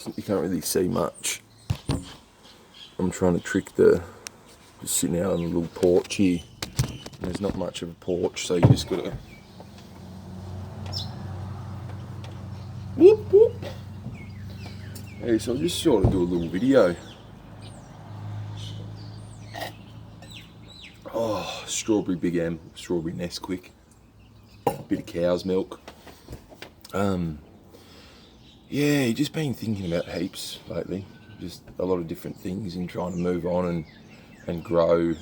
You can't really see much. I'm trying to trick just sitting out on a little porch here. There's not much of a porch, so you just gotta whoop whoop. Hey, so I'll just sort of do a little video. Oh, strawberry Big M, strawberry Nesquik, bit of cow's milk. Yeah, just been thinking about heaps lately. Just a lot of different things and trying to move on and grow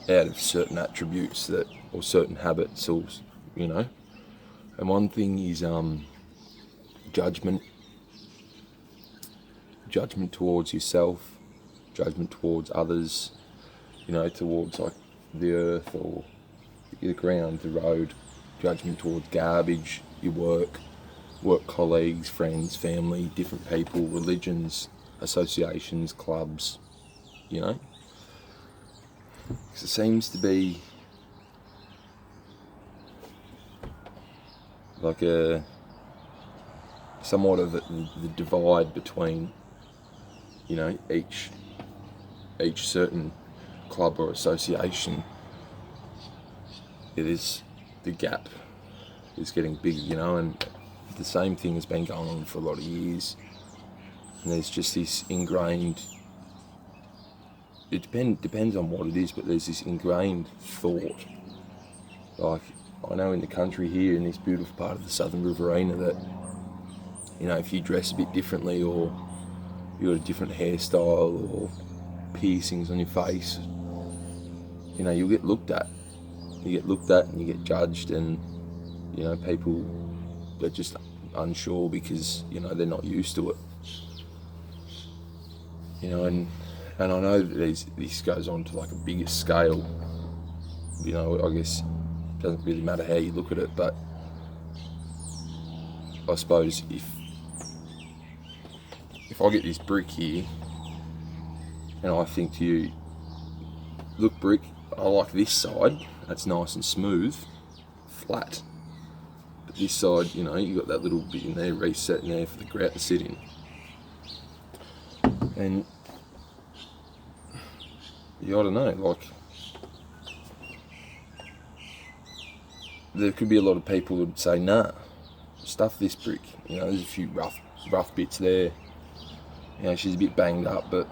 out of certain attributes or certain habits, or you know. And one thing is judgment towards yourself, judgment towards others, towards like the earth or the ground, the road, judgment towards garbage, your work colleagues, friends, family, different people, religions, associations, clubs, Because it seems to be like somewhat of the divide between, each certain club or association. The gap is getting big, and the same thing has been going on for a lot of years. And there's just this ingrained, it depends on what it is, but there's this ingrained thought. Like, I know in the country here, in this beautiful part of the Southern Riverina, that, if you dress a bit differently, or you got a different hairstyle, or piercings on your face, you'll get looked at. You get looked at and you get judged, and, people are just unsure because, they're not used to it. And I know that this goes on to like a bigger scale. I guess it doesn't really matter how you look at it, but I suppose if I get this brick here and I think to you, look brick, I like this side, that's nice and smooth, flat. But this side, you got that little bit in there, reset in there for the grout to sit in. And I don't know, like, there could be a lot of people who would say, nah, stuff this brick. There's a few rough bits there. She's a bit banged up, but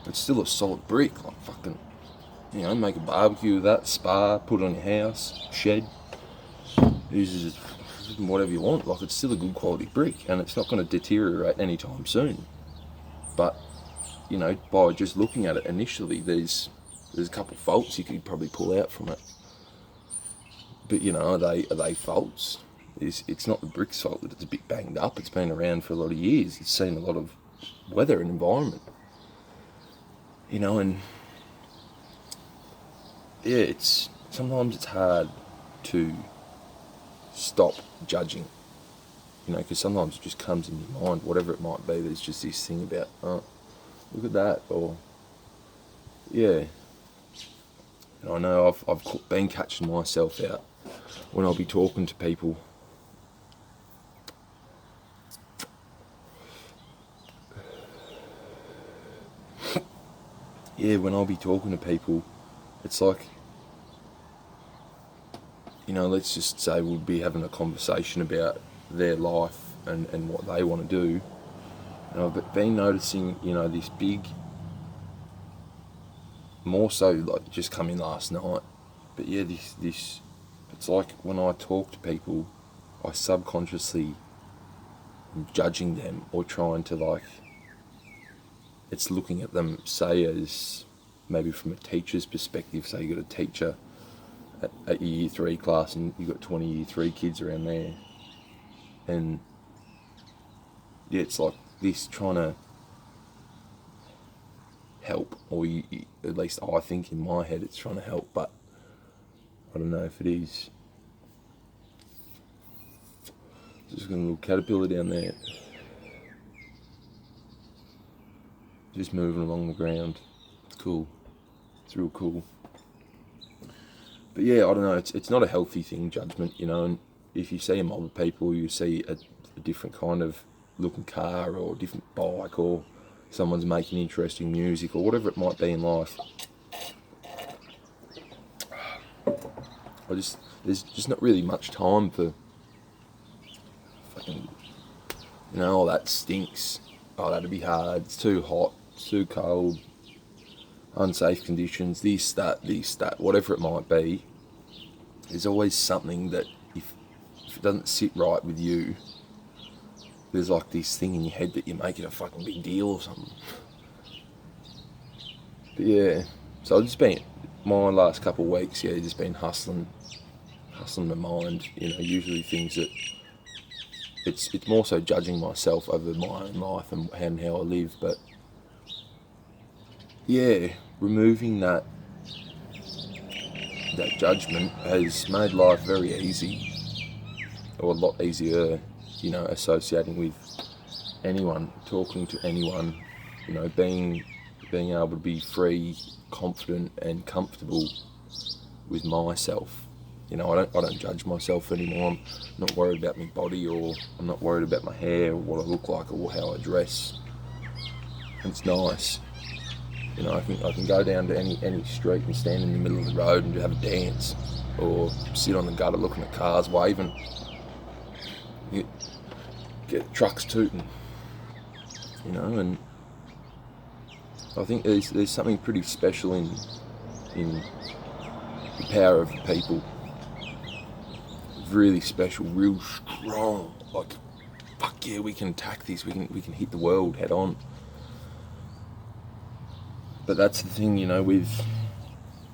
it's still a solid brick. Like, fucking, make a barbecue with that, spa, put it on your house, shed, use it whatever you want. Like, it's still a good quality brick, and it's not going to deteriorate anytime soon. But, by just looking at it initially, there's a couple of faults you could probably pull out from it. But, are they faults? It's not the brick's fault that it's a bit banged up. It's been around for a lot of years. It's seen a lot of weather and environment. And yeah, sometimes it's hard to stop judging, because sometimes it just comes in your mind, whatever it might be. There's just this thing about, oh, look at that, or yeah. And I know I've been catching myself out when I'll be talking to people. Yeah, when I'll be talking to people, it's like, let's just say we'll be having a conversation about their life and what they want to do. And I've been noticing, this big, more so like just come in last night. But yeah, this, it's like when I talk to people, I subconsciously am judging them or trying to, like, it's looking at them, say, as maybe from a teacher's perspective. Say you got a teacher at your year 3 class and you've got 20 year 3 kids around there. And yeah, it's like this, trying to help, or at least I think in my head it's trying to help, but I don't know if it is. Just got a little caterpillar down there, just moving along the ground. It's cool. It's real cool. But yeah, I don't know, it's not a healthy thing, judgment, and if you see a mob of people, you see a different kind of looking car or a different bike, or someone's making interesting music, or whatever it might be in life. There's just not really much time for fucking, oh, that stinks. Oh, that'd be hard. It's too hot. It's too cold. Unsafe conditions. This, that, whatever it might be. There's always something that if it doesn't sit right with you, there's like this thing in your head that you make it a fucking big deal or something. But yeah, so I've just been, my last couple of weeks, just been hustling the mind, usually things that, it's more so judging myself over my own life and how I live, but yeah, removing that judgment has made life very easy, or a lot easier, associating with anyone, talking to anyone, being able to be free, confident and comfortable with myself. I don't judge myself anymore. I'm not worried about my body, or I'm not worried about my hair, or what I look like, or how I dress. It's nice. I can go down to any street and stand in the middle of the road and have a dance, or sit on the gutter looking at cars waving. Get trucks tooting. And I think there's something pretty special in the power of people. Really special, real strong. Like, fuck yeah, we can attack this. We can hit the world head on. But that's the thing,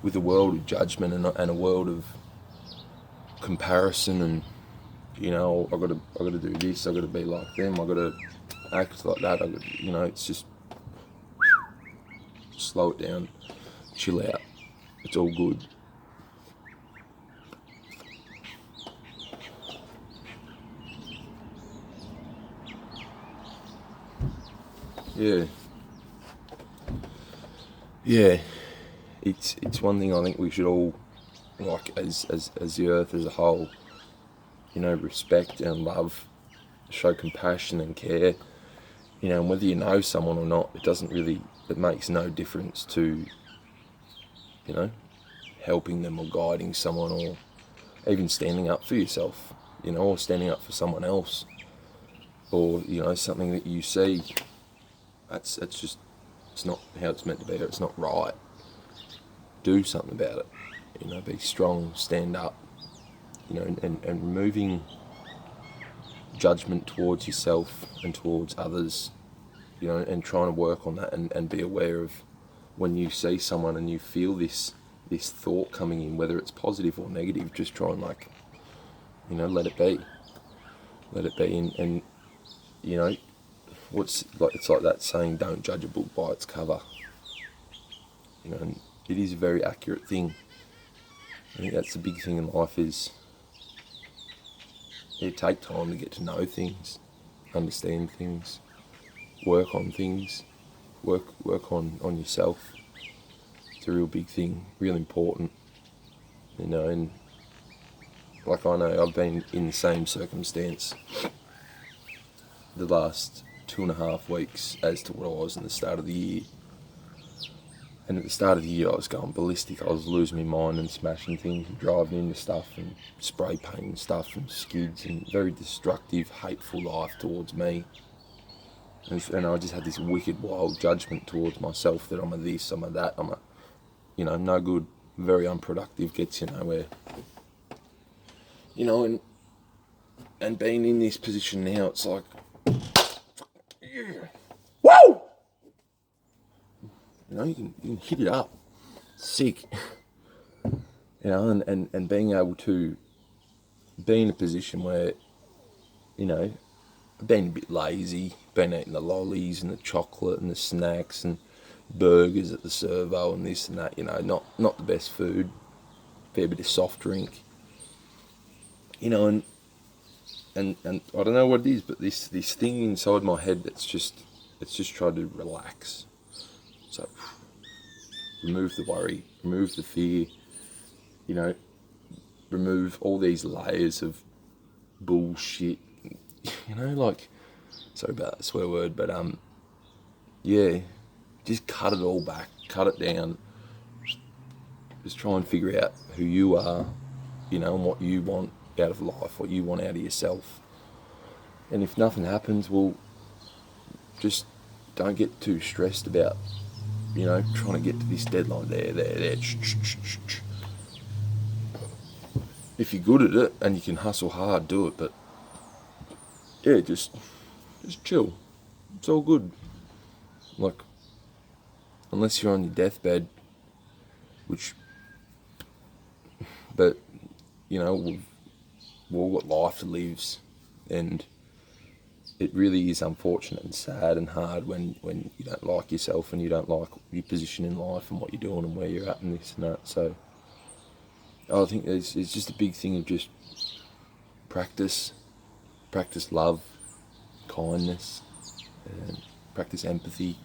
with a world of judgment and a world of comparison, and I gotta do this. I gotta be like them. I gotta act like that. It's just slow it down, chill out. It's all good. Yeah, it's one thing I think we should all, like, as the earth as a whole, respect and love, show compassion and care, and whether you know someone or not, it makes no difference to, helping them or guiding someone, or even standing up for yourself, or standing up for someone else, or, something that you see. That's just, it's not how it's meant to be, or it's not right. Do something about it. Be strong, stand up, and removing judgment towards yourself and towards others, and trying to work on that, and be aware of when you see someone and you feel this thought coming in, whether it's positive or negative, just try and let it be. Let it be, and it's like that saying, don't judge a book by its cover. And it is a very accurate thing. I think that's the big thing in life, is it take time to get to know things, understand things, work on things, work on yourself. It's a real big thing, real important, and like, I know I've been in the same circumstance the last 2.5 weeks as to what I was in the start of the year. And at the start of the year I was going ballistic. I was losing my mind and smashing things and driving into stuff and spray painting stuff and skids, and very destructive, hateful life towards me. And I just had this wicked, wild judgment towards myself that I'm a this, I'm a that, I'm a, no good, very unproductive, gets you nowhere. And being in this position now, it's like, yeah. Whoa! You can hit it up. Sick. And being able to be in a position where, I've been a bit lazy, been eating the lollies and the chocolate and the snacks and burgers at the servo and this and that, not the best food, fair bit of soft drink, and I don't know what it is, but this thing inside my head it's just tried to relax. So remove the worry, remove the fear, remove all these layers of bullshit, like Sorry about that swear word, but yeah, just cut it all back, cut it down. Just try and figure out who you are, and what you want out of life, what you want out of yourself. And if nothing happens, well, just don't get too stressed about, trying to get to this deadline there. If you're good at it and you can hustle hard, do it. But yeah, just chill. It's all good. Like, unless you're on your deathbed, but we've all got life to live, and it really is unfortunate and sad and hard when you don't like yourself and you don't like your position in life and what you're doing and where you're at and this and that. So I think it's just a big thing of just practice love, kindness, and practice empathy,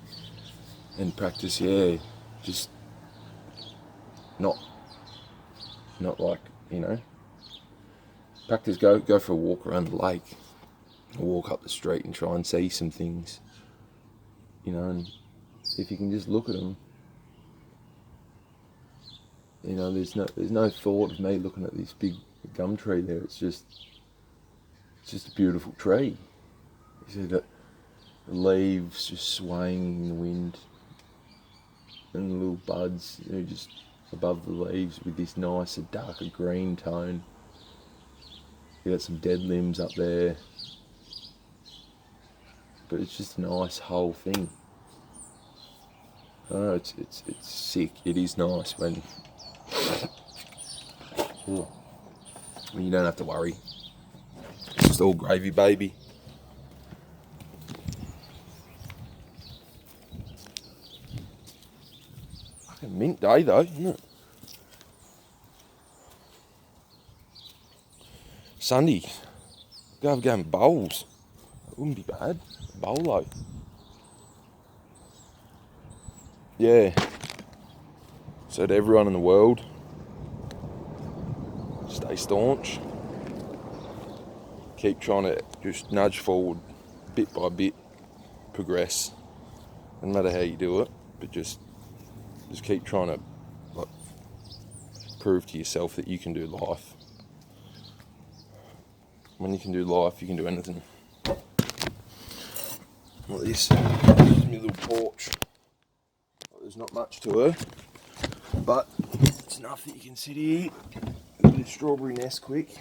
and practice, just not like, practice go for a walk around the lake, walk up the street and try and see some things, and if you can just look at them, there's no thought of me looking at this big gum tree there. It's just a beautiful tree. You see the leaves just swaying in the wind, and the little buds, just above the leaves with this nicer, darker green tone. You got some dead limbs up there, but it's just a nice whole thing. Oh, it's sick. It is nice when you don't have to worry. It's just all gravy, baby. Fucking mint day though, isn't it? Sunday, go have a game of bowls. It wouldn't be bad. Bowlo. Yeah. So to everyone in the world, stay staunch. Keep trying to just nudge forward, bit by bit, progress. No matter how you do it, but just keep trying to prove to yourself that you can do life. When you can do life, you can do anything. Like this, my little porch. There's not much to her, but it's enough that you can sit here, a bit of strawberry nest quick.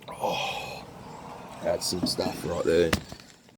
Oh, that's some stuff right there.